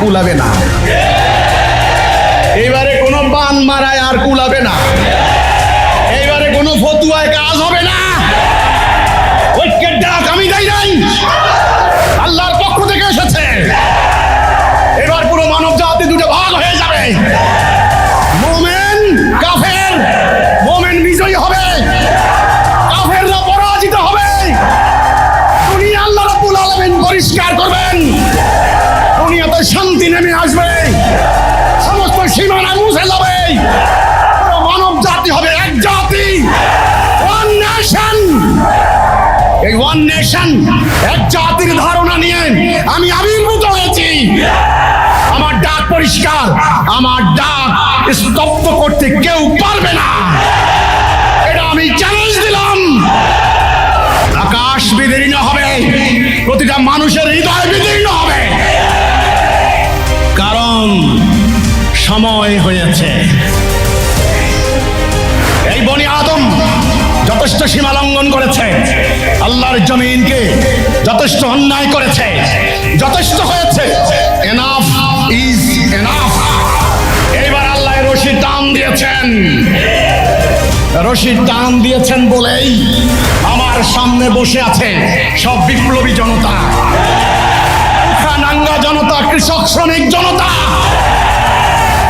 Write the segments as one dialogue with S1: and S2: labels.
S1: কুলাবে না, এইবারে কোনো বান মারায় আর কুলাবে না, এইবারে কোনো ফতুয়ায় কাজ হবে না। ঐক্যের ডাক আমি দেই নাই, আল্লাহর পক্ষ থেকে এসেছে। এবার পুরো মানব জাতি দুটো ভাগ হয়ে যাবে, মুমিন কাফের। মুমিন বিজয়ী হবে, কাফেররা পরাজিত হবে। দুনিয়া আল্লাহ রাব্বুল আলামিন পরিষ্কার করবেন, দুনিয়াতে শান্তি নেমে আসবে, সমস্ত সীমানা মুছে যাবে, পুরো মানব জাতি হবে এক জাতি, ওয়ান নেশন। এই ওয়ান নেশন, এক জাতির ধারণা নিয়ে আমি আবির্ভূত হয়েছি। আমার ডাক পরিষ্কার, আমার ডাক স্তব্ধ করতে কেউ পারবে না, এটা আমি চ্যালেঞ্জ দিলাম। আকাশ বিদীর্ণ হবে, প্রতিটা মানুষের হৃদয় বিদীর্ণ হবে, কারণ সময় হয়েছে। এই বনি আদম যথেষ্ট সীমা লঙ্ঘন করেছে, আল্লাহর জমিনকে যথেষ্ট অন্যায় করেছে, যথেষ্ট হয়েছে। Enough is enough. এইবার আল্লাহ রশি টান দিয়েছেন, রশি টান দিয়েছেন বলেই আমার সামনে বসে আছে সব বিপ্লবী জনতা, নাঙ্গা জনতা, কৃষক শ্রমিক জনতা।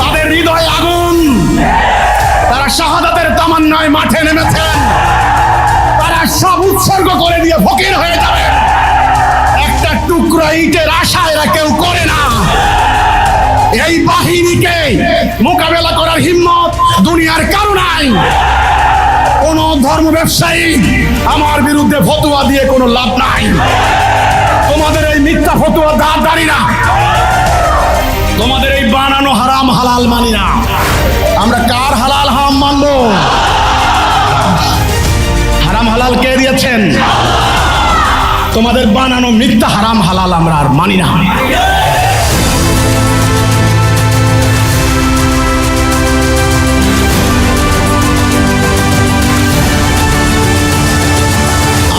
S1: তাদের হৃদয়ে আগুন, তারা শাহাদাতের তামান্নায় মাঠে নেমেছেন, তারা সব উৎসর্গ করে দিয়ে ফকির হয়ে যাবে। একটা টুকরো ইটের আশা এরা কেউ করে না। এই বাহিনীকে মোকাবেলা করার হিম্মত দুনিয়ার কারো নাই। কোন ধর্ম ব্যবসায়ী আমার বিরুদ্ধে ফতোয়া দিয়ে কোনো লাভ নাই। তোমাদের এই মিথ্যা ফতোয়া দাঁড়ি না, তোমাদের এই বানানো হারাম হালাল মানি না। আমরা কার হালাল হারাম মানবো? হারাম হালাল কে দিয়েছেন? তোমাদের বানানো মিথ্যা হারাম হালাল আমরা আর মানি না।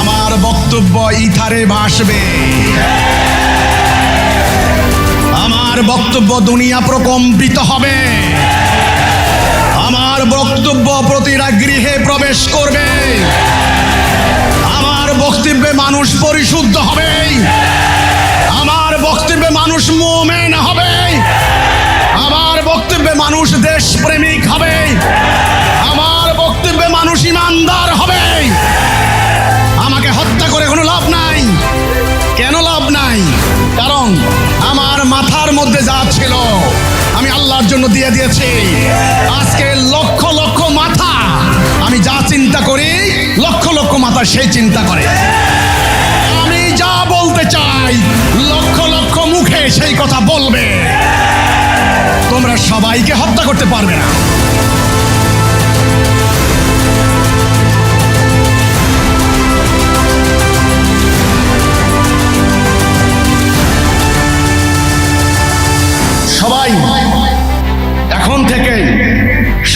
S1: আমার বক্তব্য ইথারে ভাসবে, আমার বক্তব্য দুনিয়া প্রকম্পিত হবে, আমার বক্তব্য প্রতিটা গৃহে প্রবেশ করবে, আমার বক্তব্যে মানুষ পরিশুদ্ধ হবে, আমার বক্তব্যে মানুষ মুমিন হবে, আমার বক্তব্যে মানুষ দেশপ্রেমিক হবে, আমার বক্তব্যে মানুষ ইমানদার হবে। আমাকে হত্যা করে কোনো লাভ নাই। কেন লাভ নাই? কারণ আমার মাথার মধ্যে যা ছিল আমি আল্লাহর জন্য দিয়ে দিয়েছি। আজকে লক্ষ লক্ষ মাথা, আমি যা চিন্তা করি লক্ষ লক্ষ মাথা সেই চিন্তা করে। আমি যা বলতে চাই লক্ষ লক্ষ মুখে সেই কথা বলবে। তোমরা সবাইকে হত্যা করতে পারবে না। সবাই এখন থেকে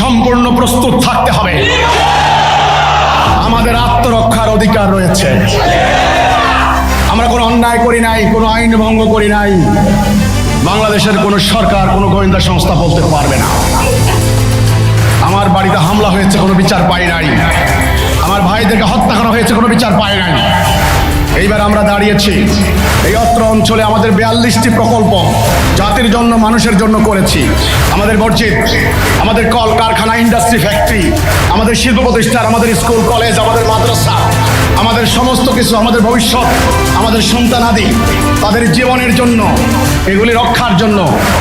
S1: সম্পূর্ণ প্রস্তুত থাকতে হবে। আমাদের আত্মরক্ষার অধিকার রয়েছে। আমরা কোনো অন্যায় করি নাই, কোনো আইন ভঙ্গ করি নাই। বাংলাদেশের কোনো সরকার, কোনো গোয়েন্দা সংস্থা বলতে পারবে না। আমার বাড়িতে হামলা হয়েছে, কোনো বিচার পাই নাই। আমার ভাইদেরকে হত্যা করা হয়েছে, কোনো বিচার পাই নাই। এইবার আমরা দাঁড়িয়েছি, এই অত্র অঞ্চলে আমাদের 42টি প্রকল্প জাতির জন্য, মানুষের জন্য করেছি। আমাদের মসজিদ, আমাদের কল কারখানা, ইন্ডাস্ট্রি, ফ্যাক্টরি, আমাদের শিল্প প্রতিষ্ঠান, আমাদের স্কুল কলেজ, আমাদের মাদ্রাসা, আমাদের সমস্ত কিছু, আমাদের ভবিষ্যৎ, আমাদের সন্তানাদি, তাদের জীবনের জন্য, এগুলি রক্ষার জন্য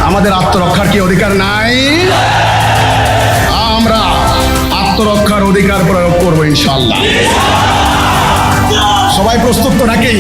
S1: আমাদের আত্মরক্ষার কি অধিকার নাই? আমরা আত্মরক্ষার অধিকার প্রয়োগ করবো ইনশাআল্লাহ। সবাই প্রস্তুত তো নাকি?